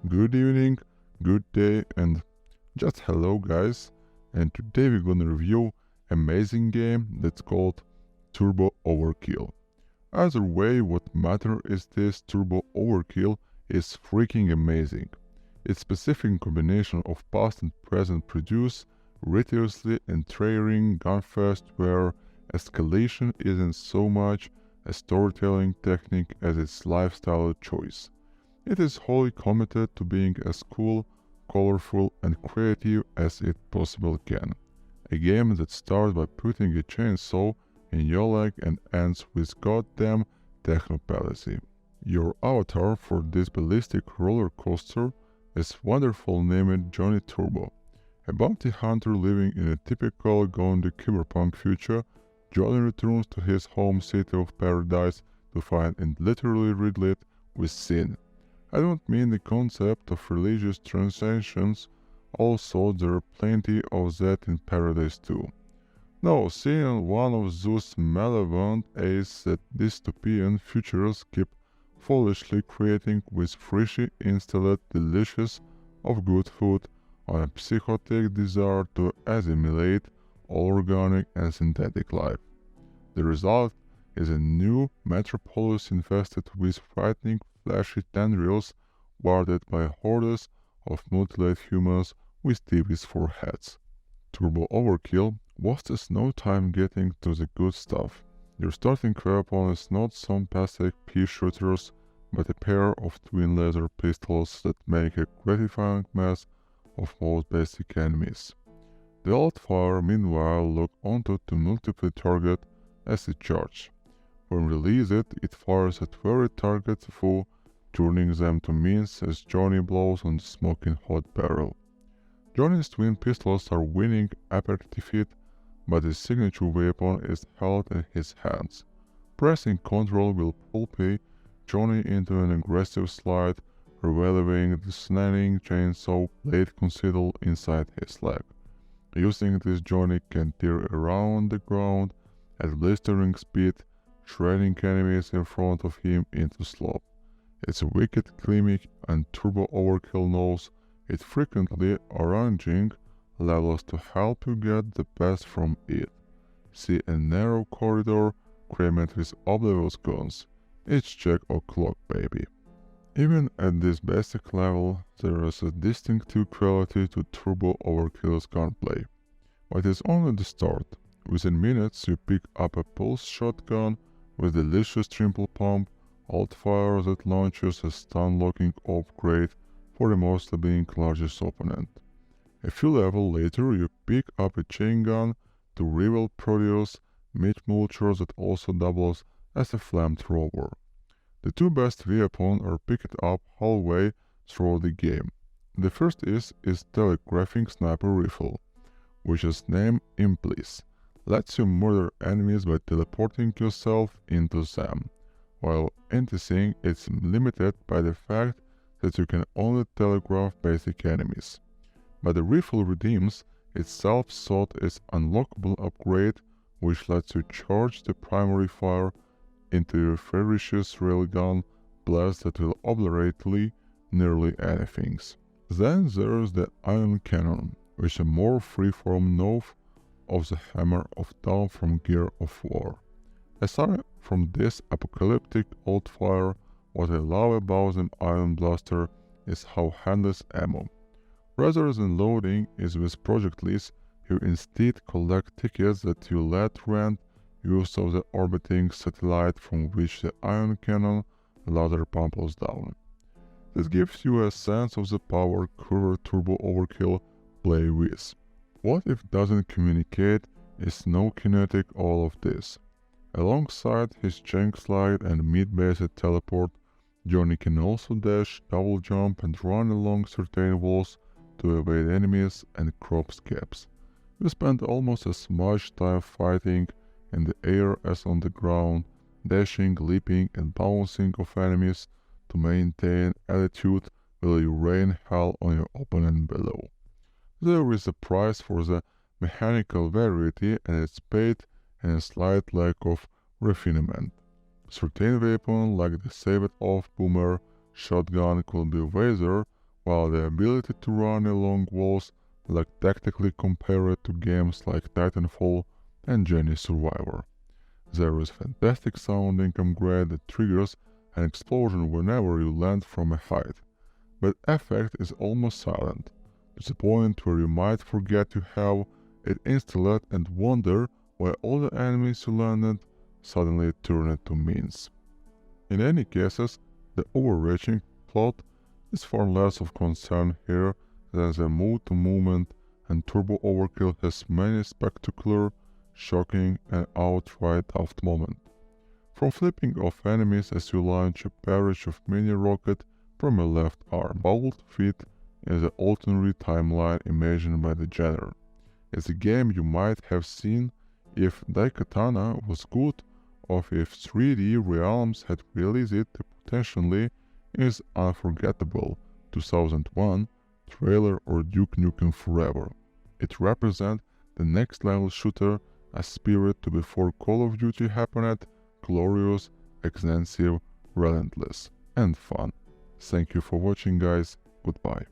good evening, good day, and just hello, guys. And today we're gonna review amazing game that's called Turbo Overkill. Either way, what matter is this Turbo Overkill is freaking amazing. Its specific combination of past and present produce ridiculously entrancing gunfest where escalation isn't so much a storytelling technique as its lifestyle choice. It is wholly committed to being as cool, colorful, and creative as it possibly can. A game that starts by putting a chainsaw in your leg and ends with goddamn technopalacy. Your avatar for this ballistic roller coaster is wonderful named Johnny Turbo. A bounty hunter living in a typical gondy cyberpunk future, Johnny returns to his home city of paradise to find it literally riddled with sin. I don't mean the concept of religious transactions, also there are plenty of that in paradise too. No, seeing one of Zeus' malevolent aides that dystopian futures keep foolishly creating with freshly installed delicious of good food on a psychotic desire to assimilate all organic and synthetic life. The result is a new metropolis infested with frightening flashy tendrils guarded by hordes of mutilated humans with TVs for heads. Turbo Overkill wastes no time getting to the good stuff. Your starting weapon is not some basic pea shooters, but a pair of twin laser pistols that make a gratifying mess of most basic enemies. The alt-fire meanwhile lock onto to multiple target as it charges. When released, it fires at very targets full, turning them to mince as Johnny blows on the smoking hot barrel. Johnny's twin pistols are winning aperitif, but his signature weapon is held in his hands. Pressing Ctrl will pull Johnny into an aggressive slide, revealing the snapping chainsaw blade concealed inside his leg. Using this, Johnny can tear around the ground at blistering speed, shredding enemies in front of him into slop. It's a wicked gimmick, and Turbo Overkill knows it frequently arranging levels to help you get the best from it. See a narrow corridor crammed with oblivious guns. It's check or clock, baby. Even at this basic level, there is a distinctive quality to Turbo Overkill's gunplay. But it's only the start. Within minutes you pick up a pulse shotgun with delicious triple pump, alt-fire that launches a stun-locking upgrade for the mostly being largest opponent. A few levels later you pick up a chain gun to rival produce meat mulcher that also doubles as a flamethrower. The two best weapons are picked up halfway through the game. The first is telegraphing sniper rifle, which is named Implice. Lets you murder enemies by teleporting yourself into them, while anything is limited by the fact that you can only telegraph basic enemies. But the rifle redeems itself sought its unlockable upgrade, which lets you charge the primary fire into your ferocious railgun blast that will obliterate nearly anything. Then there's the ion cannon, which is a more freeform nov of the hammer of down from Gear of War. Aside from this apocalyptic old fire, what I love about the ion blaster is how handles ammo. Rather than loading it with projectiles, you instead collect tickets that you let rent use of the orbiting satellite from which the ion cannon later pumps down. This gives you a sense of the power curve Turbo Overkill play with. What if doesn't communicate is no kinetic all of this. Alongside his jank slide and mid-based teleport, Johnny can also dash, double jump and run along certain walls to evade enemies and crop gaps. You spend almost as much time fighting in the air as on the ground, dashing, leaping and bouncing off enemies to maintain altitude while you rain hell on your opponent below. There is a price for the mechanical variety and it's paid in a slight lack of refinement. Certain weapons like the saved-off boomer shotgun could be wiser while the ability to run along walls like tactically compared to games like Titanfall and Jenny Survivor. There is fantastic sounding upgrade that triggers an explosion whenever you land from a height, but effect is almost silent, to the point where you might forget you have it installed and wonder why all the enemies you landed suddenly turn into mines. In any cases, the overreaching plot is far less of concern here than the move-to-movement, and Turbo Overkill has many spectacular, shocking and outright daft moments. From flipping off enemies as you launch a barrage of mini-rocket from a left arm, bold feat in the alternate timeline imagined by the genre. It's a game you might have seen if Daikatana was good, or if 3D Realms had released it potentially is unforgettable 2001 trailer or Duke Nukem Forever. It represents the next level shooter, a spirit to before Call of Duty happened, glorious, extensive, relentless, and fun. Thank you for watching, guys. Goodbye.